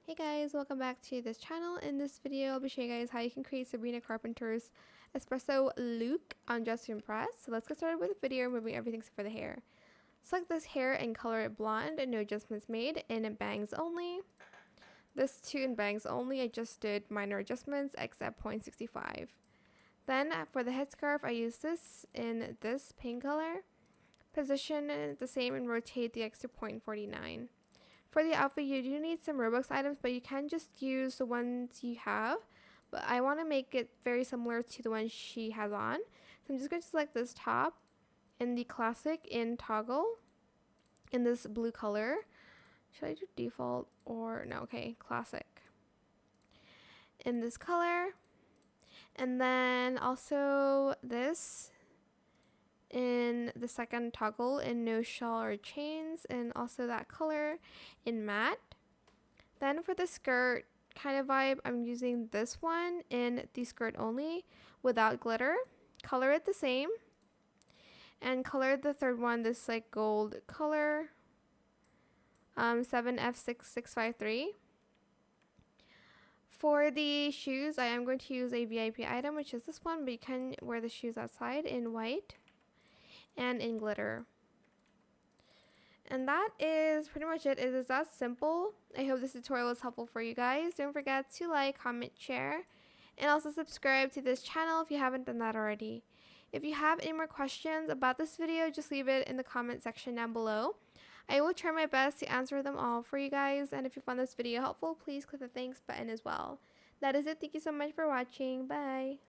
Hey guys, welcome back to this channel. In this video, I'll be showing you guys how you can create Sabrina Carpenter's Espresso Look on Just to Impress. So let's get started with the video, removing everything except for the hair. Select this hair and color it blonde and no adjustments made, in bangs only. This too in bangs only, I just did minor adjustments except 0.65. Then for the headscarf, I use this in this pink color. Position it the same and rotate the extra 0.49. For the outfit, you do need some Roblox items, but you can just use the ones you have. But I want to make it very similar to the one she has on. So I'm just going to select this top in the classic in toggle in this blue color. Should I do default or no? Okay, classic in this color. And then also this in the second toggle in no shawl or chains, and also that color in matte. Then for the skirt kind of vibe, I'm using this one in the skirt only without glitter. Color it the same and color the third one this like gold color, 7F6653. For the shoes, I am going to use a VIP item, which is this one, but you can wear the shoes outside in white and in glitter. And that is pretty much it. It is that simple. I hope this tutorial was helpful for you guys. Don't forget to like, comment, share, and also subscribe to this channel if you haven't done that already. If you have any more questions about this video, just leave it in the comment section down below. I will try my best to answer them all for you guys, and if you found this video helpful, please click the thanks button as well. That is it. Thank you so much for watching. Bye.